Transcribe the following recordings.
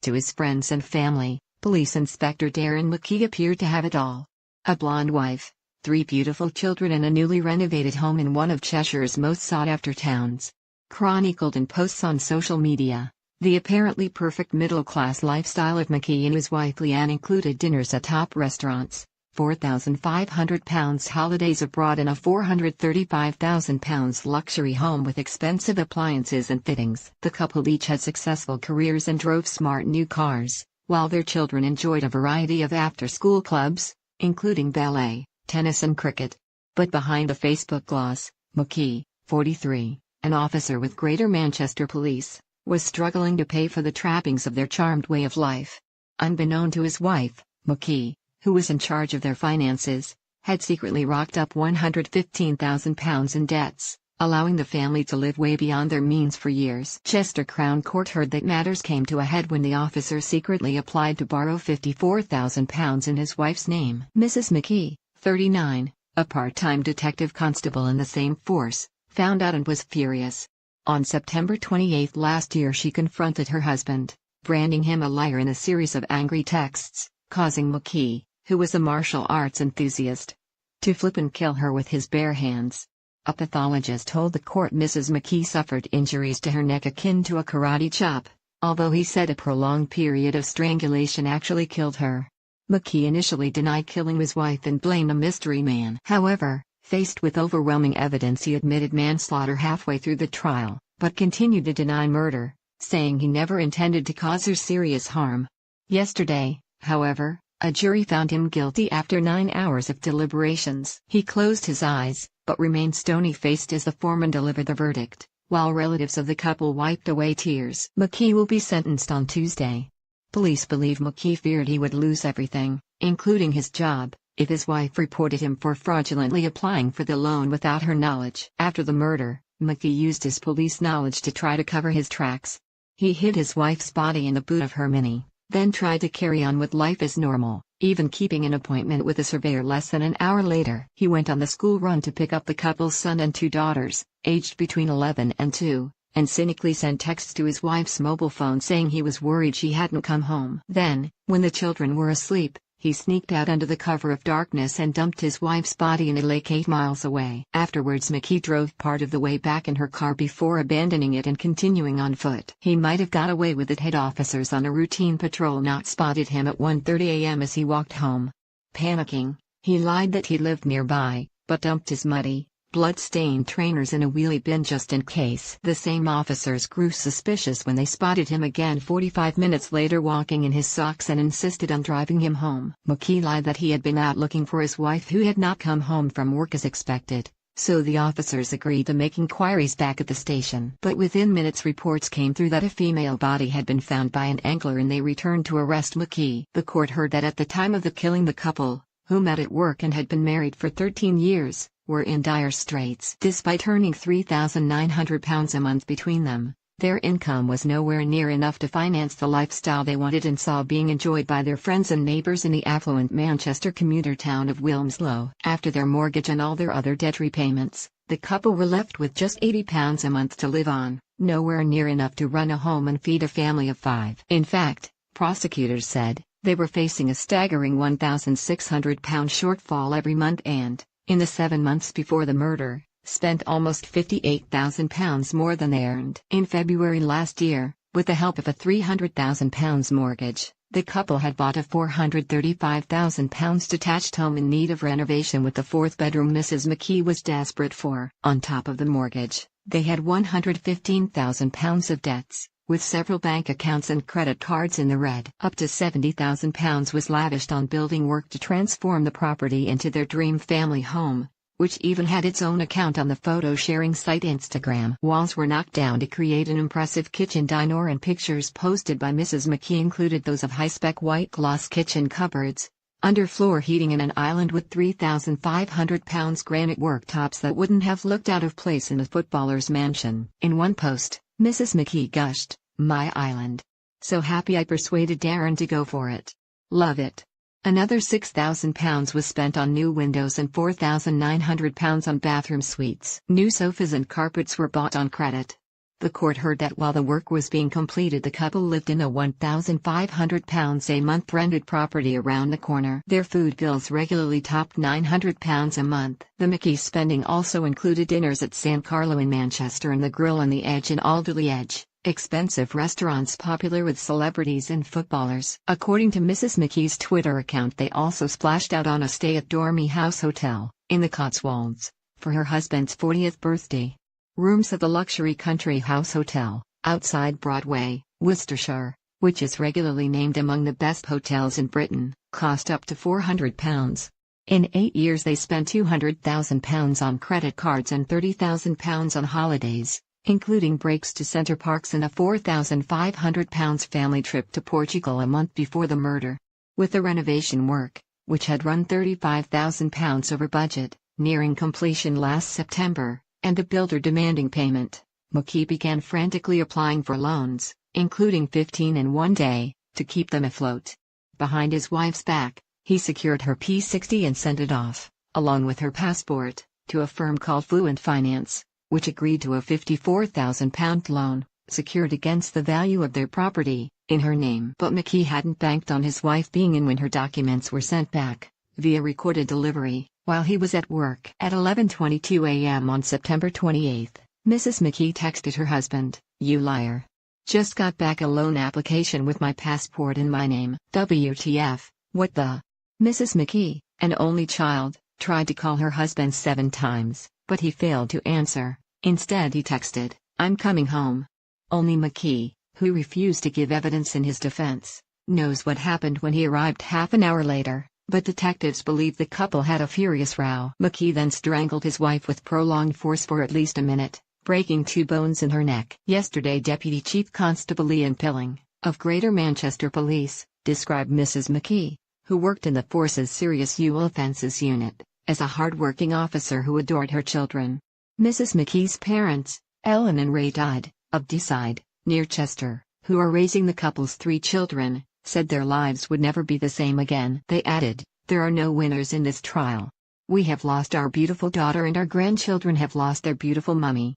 to his friends and family, Police Inspector Darren McKee appeared to have it all. A blonde wife, 3 beautiful children and a newly renovated home in one of Cheshire's most sought-after towns. Chronicled in posts on social media, the apparently perfect middle-class lifestyle of McKee and his wife Leanne included dinners at top restaurants, £4,500 holidays abroad and a £435,000 luxury home with expensive appliances and fittings. The couple each had successful careers and drove smart new cars, while their children enjoyed a variety of after-school clubs, including ballet, tennis and cricket. But behind the Facebook gloss, McKee, 43, an officer with Greater Manchester Police, was struggling to pay for the trappings of their charmed way of life. Unbeknown to his wife, McKee, who was in charge of their finances, had secretly rocked up £115,000 in debts, allowing the family to live way beyond their means for years. Chester Crown Court heard that matters came to a head when the officer secretly applied to borrow £54,000 in his wife's name. Mrs. McKee, 39, a part-time detective constable in the same force, found out and was furious. On September 28 last year she confronted her husband, branding him a liar in a series of angry texts, causing McKee, who was a martial arts enthusiast, to flip and kill her with his bare hands. A pathologist told the court Mrs. McKee suffered injuries to her neck akin to a karate chop, although he said a prolonged period of strangulation actually killed her. McKee initially denied killing his wife and blamed a mystery man. However, faced with overwhelming evidence, he admitted manslaughter halfway through the trial, but continued to deny murder, saying he never intended to cause her serious harm. Yesterday, however, a jury found him guilty after 9 hours of deliberations. He closed his eyes, but remained stony-faced as the foreman delivered the verdict, while relatives of the couple wiped away tears. McKee will be sentenced on Tuesday. Police believe McKee feared he would lose everything, including his job, if his wife reported him for fraudulently applying for the loan without her knowledge. After the murder, McKee used his police knowledge to try to cover his tracks. He hid his wife's body in the boot of her Mini, then tried to carry on with life as normal, even keeping an appointment with a surveyor less than an hour later. He went on the school run to pick up the couple's son and 2 daughters, aged between 11 and 2, and cynically sent texts to his wife's mobile phone saying he was worried she hadn't come home. Then, when the children were asleep, he sneaked out under the cover of darkness and dumped his wife's body in a lake 8 miles away. Afterwards, McKee drove part of the way back in her car before abandoning it and continuing on foot. He might have got away with it had officers on a routine patrol not spotted him at 1:30 a.m. as he walked home. Panicking, he lied that he lived nearby, but dumped his muddy, blood-stained trainers in a wheelie bin just in case. The same officers grew suspicious when they spotted him again 45 minutes later walking in his socks and insisted on driving him home. McKee lied that he had been out looking for his wife who had not come home from work as expected, so the officers agreed to make inquiries back at the station. But within minutes reports came through that a female body had been found by an angler and they returned to arrest McKee. The court heard that at the time of the killing the couple, who met at work and had been married for 13 years, were in dire straits. Despite earning £3,900 a month between them, their income was nowhere near enough to finance the lifestyle they wanted and saw being enjoyed by their friends and neighbours in the affluent Manchester commuter town of Wilmslow. After their mortgage and all their other debt repayments, the couple were left with just £80 a month to live on, nowhere near enough to run a home and feed a family of 5. In fact, prosecutors said, they were facing a staggering £1,600 shortfall every month and, in the 7 months before the murder, spent almost £58,000 more than they earned. In February last year, with the help of a £300,000 mortgage, the couple had bought a £435,000 detached home in need of renovation with the 4th bedroom Mrs. McKee was desperate for. On top of the mortgage, they had £115,000 of debts, with several bank accounts and credit cards in the red. Up to £70,000 was lavished on building work to transform the property into their dream family home, which even had its own account on the photo-sharing site Instagram. Walls were knocked down to create an impressive kitchen diner and pictures posted by Mrs. McKee included those of high-spec white gloss kitchen cupboards, underfloor heating and an island with £3,500 granite worktops that wouldn't have looked out of place in a footballer's mansion. In one post, Mrs. McKee gushed, "My island. So happy I persuaded Darren to go for it. Love it." Another £6,000 was spent on new windows and £4,900 on bathroom suites. New sofas and carpets were bought on credit. The court heard that while the work was being completed, the couple lived in a £1,500 a month rented property around the corner. Their food bills regularly topped £900 a month. The McKees' spending also included dinners at San Carlo in Manchester and the Grill on the Edge in Alderley Edge, expensive restaurants popular with celebrities and footballers. According to Mrs. McKee's Twitter account, they also splashed out on a stay at Dormy House Hotel, in the Cotswolds, for her husband's 40th birthday. Rooms at the luxury Country House Hotel, outside Broadway, Worcestershire, which is regularly named among the best hotels in Britain, cost up to £400. In 8 years they spent £200,000 on credit cards and £30,000 on holidays, including breaks to Centre Parcs and a £4,500 family trip to Portugal a month before the murder. With the renovation work, which had run £35,000 over budget, nearing completion last September, and the builder demanding payment, McKee began frantically applying for loans, including 15 in one day, to keep them afloat. Behind his wife's back, he secured her P60 and sent it off, along with her passport, to a firm called Fluent Finance, which agreed to a £54,000 loan, secured against the value of their property, in her name. But McKee hadn't banked on his wife being in when her documents were sent back, via recorded delivery, while he was at work. At 11:22 a.m. on September 28, Mrs. McKee texted her husband, "You liar. Just got back a loan application with my passport in my name. WTF, what the?" Mrs. McKee, an only child, tried to call her husband 7 times, but he failed to answer. Instead he texted, "I'm coming home." Only McKee, who refused to give evidence in his defense, knows what happened when he arrived half an hour later. But detectives believe the couple had a furious row. McKee then strangled his wife with prolonged force for at least a minute, breaking 2 bones in her neck. Yesterday, Deputy Chief Constable Ian Pilling, of Greater Manchester Police, described Mrs. McKee, who worked in the force's serious sexual offences unit, as a hard-working officer who adored her children. Mrs. McKee's parents, Ellen and Ray died, of Deeside, near Chester, who are raising the couple's 3 children, said their lives would never be the same again. They added, "There are no winners in this trial. We have lost our beautiful daughter and our grandchildren have lost their beautiful mummy."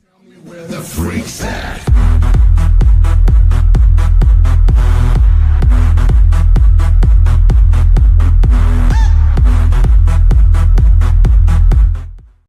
Tell me where the freak's at.